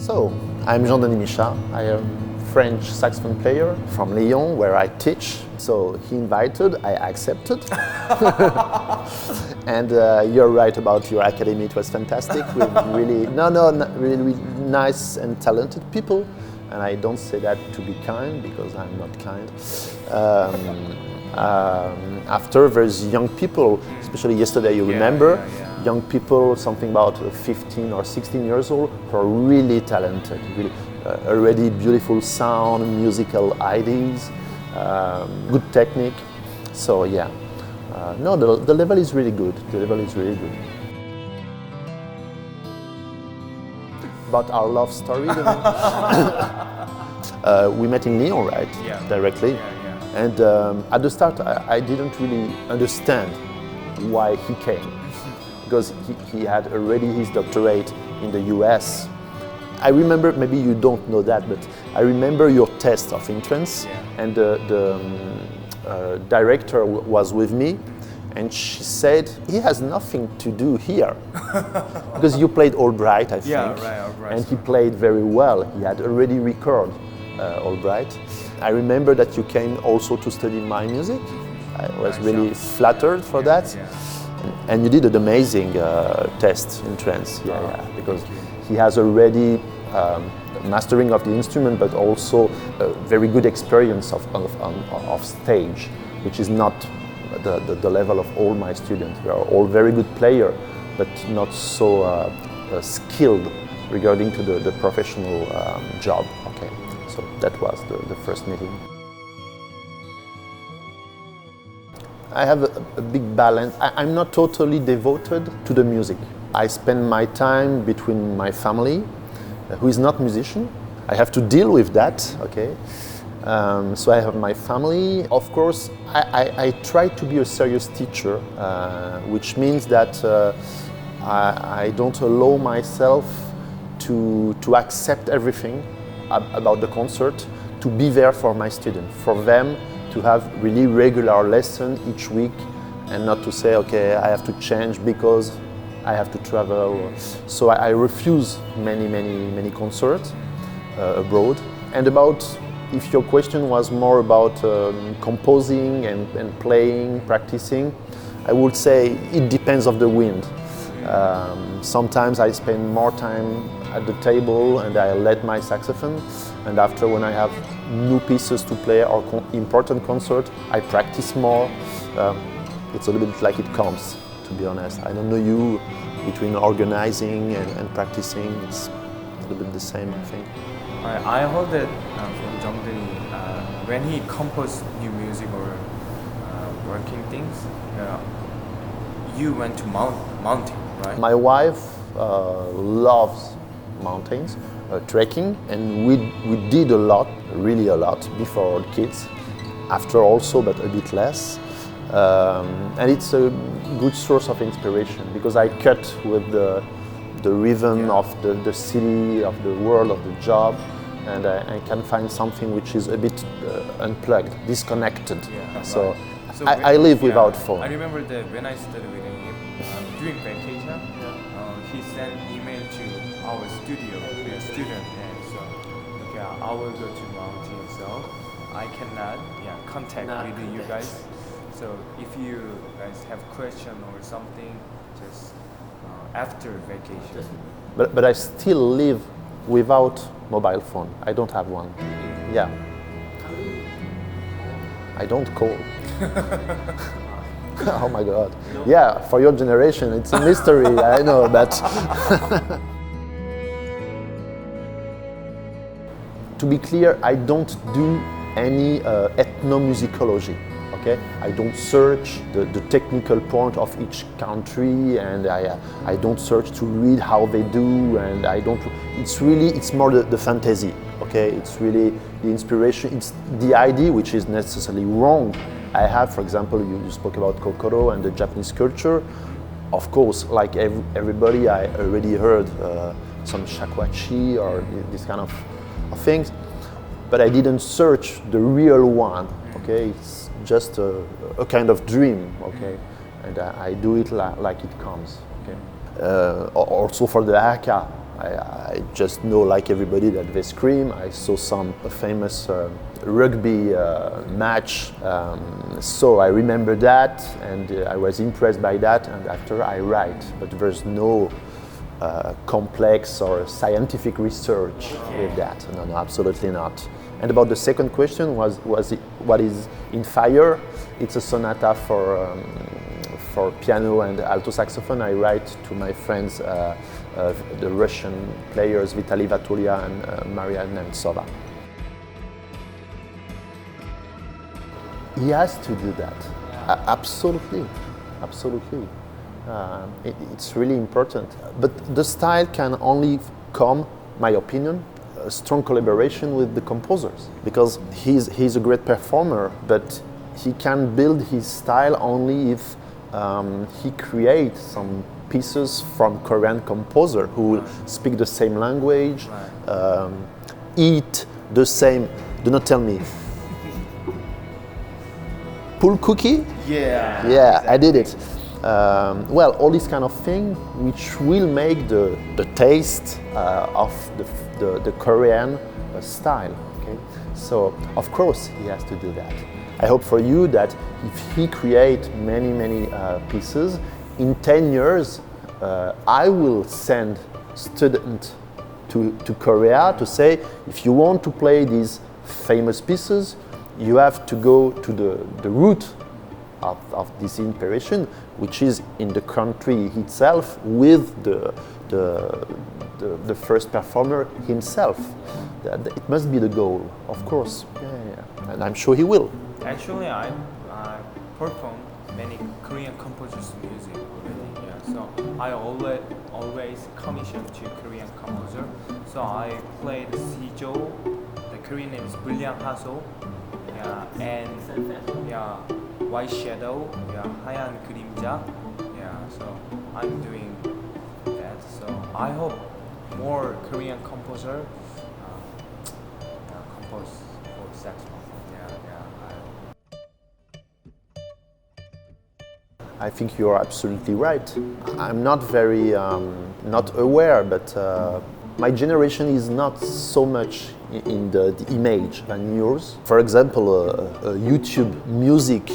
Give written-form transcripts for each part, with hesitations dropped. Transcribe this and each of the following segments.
So, I'm Jean-Denis Michat. I am French saxophone player from Lyon, where I teach. So he invited, I accepted. And you're right about your academy. It was fantastic with really nice and talented people. And I don't say that to be kind, because I'm not kind. After, there's young people, especially yesterday, you remember, young people, something about 15 or 16 years old, who are really talented, really, already beautiful sound, musical ideas, good technique. So yeah, no, the level is really good. The level is really good. About our love story, we met in Lyon, right? Yeah. Directly. Yeah. And at the start, I didn't really understand why he came, because he had already his doctorate in the US. I remember, maybe you don't know that, but I remember your test of entrance, and the director was with me, and she said, he has nothing to do here, because you played Albright, I think, Albright. and he played very well. He had already recorded Albright. I remember that you came also to study my music. I was really flattered for that. And you did an amazing test in trance, because he has already mastering of the instrument, but also a very good experience of stage, which is not the level of all my students. We are all very good players, but not so skilled regarding to the professional job. Okay, so that was the first meeting. I have a big balance. I'm not totally devoted to the music. I spend my time between my family, who is not musician. I have to deal with that, okay? So I have my family. Of course, I try to be a serious teacher, which means that I don't allow myself to accept everything about the concert, to be there for my students, for them to have really regular lessons each week, and not to say, okay, I have to change because I have to travel. So I refuse many concerts abroad. And about, if your question was more about composing and playing, practicing, I would say it depends on the wind. Sometimes I spend more time at the table and I let my saxophone, and after, when I have new pieces to play or important concert, I practice more. It's a little bit like it comes, to be honest. I don't know you, between organizing and practicing, it's a little bit the same, I think. I heard that from Jean-Denis, when he composed new music or working things, you went to mountain, right? My wife loves mountains, trekking, and we did a lot, really a lot, before kids. After also, but a bit less. And it's a good source of inspiration, because I cut with the rhythm of the city, of the world, of the job, and I can find something which is a bit unplugged, disconnected. So I live without phone. I remember that when I studied with him, during vacation, he sent email to our studio, we are student, and so, okay, I will go to mountain, so I cannot contact with you guys. So if you guys have question or something, just after vacation. But I still live without mobile phone. I don't have one. Yeah. I don't call. Oh my God. Yeah, for your generation, it's a mystery, I know, but to be clear, I don't do any ethnomusicology. Okay? I don't search the technical point of each country, and I don't search to read how they do, and I don't. It's more the fantasy. Okay? It's really the inspiration. It's the idea, which is necessarily wrong. I have, for example, you spoke about Kokoro and the Japanese culture. Of course, like everybody, I already heard some shakuhachi or this kind of things, but I didn't search the real one. Okay, it's just a kind of dream. Okay, and I do it like it comes. Okay. Also for the haka, I just know, like everybody, that they scream. I saw some famous rugby match, so I remember that, and I was impressed by that, and after I write. But there's no complex or scientific research with that. No, no, absolutely not. And about the second question, was it, what is in Fire? It's a sonata for piano and alto saxophone. I write to my friends, the Russian players Vitaly Vatulia and Maria Nemtsova. He has to do that. Absolutely, absolutely. It's really important. But the style can only come, my opinion, a strong collaboration with the composers, because he's a great performer, but he can build his style only if he creates some pieces from Korean composer who speak the same language, eat the same. Do not tell me. Pool cookie? Yeah. Yeah, exactly. I did it. Well, all this kind of thing, which will make the taste of the Korean style. Okay, so of course he has to do that. I hope for you that if he creates many pieces, in 10 years, I will send students to Korea to say, if you want to play these famous pieces, you have to go to the root of this inspiration, which is in the country itself with the first performer himself. It must be the goal, of course. Yeah. And I'm sure he will. Actually, I performed many Korean composers' music already. Yeah, so I always commission to Korean composer. So I played Sijo. The Korean name is Bullyang Haso. Yeah, and yeah, White Shadow. Yeah, 하얀 그림자. Yeah, so I'm doing that. So I hope more Korean composer compose for saxophone. I think you're absolutely right. I'm not very not aware, but my generation is not so much in the image than yours. For example, a YouTube music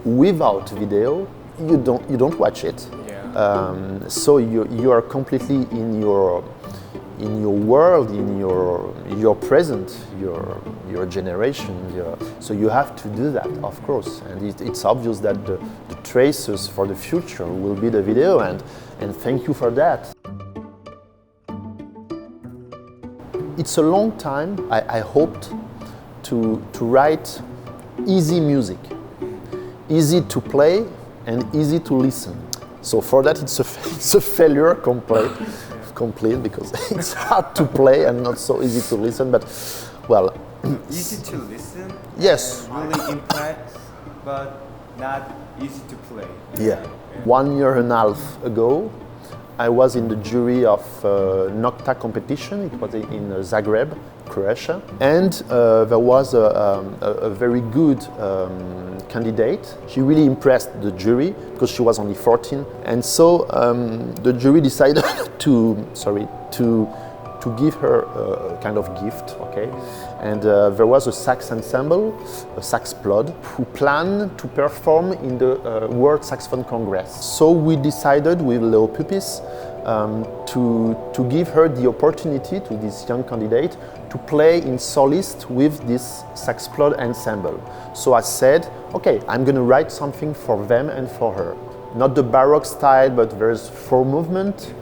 without video, you don't watch it. Yeah. So you are completely in your world, in your present, your generation. So you have to do that, of course. And it's obvious that the traces for the future will be the video, and thank you for that. It's a long time. I hoped to write easy music, easy to play and easy to listen. So for that, it's a failure complete because it's hard to play and not so easy to listen. But well, easy to listen. Yes. Really impressed, but not easy to play. Yeah. 1 year and a half ago, I was in the jury of Nocta competition. It was in Zagreb, Croatia, and there was a very good candidate. She really impressed the jury because she was only 14, and so the jury decided to give her a kind of gift, okay? And there was a sax ensemble, a sax plod, who planned to perform in the World Saxophone Congress. So we decided with Leo Pupis to give her the opportunity, to this young candidate, to play in solist with this sax plod ensemble. So I said, okay, I'm going to write something for them and for her. Not the Baroque style, but there's 4 movements.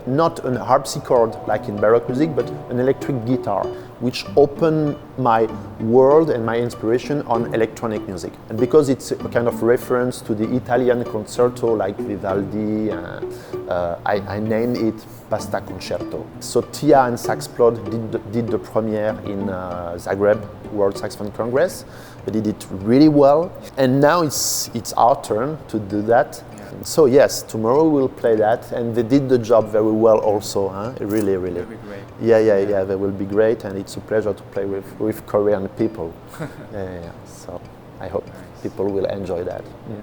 Not an harpsichord like in Baroque music, but an electric guitar, which opened my world and my inspiration on electronic music. And because it's a kind of reference to the Italian concerto like Vivaldi, I named it Pasta Concerto. So Tia and Sax Plod did the premiere in Zagreb World Saxophone Congress. They did it really well, and now it's our turn to do that. So yes, tomorrow we'll play that, and they did the job very well also, huh? Really. They'll be great. Yeah, they will be great, and it's a pleasure to play with Korean people. Yeah. So I hope people will enjoy that. Yeah.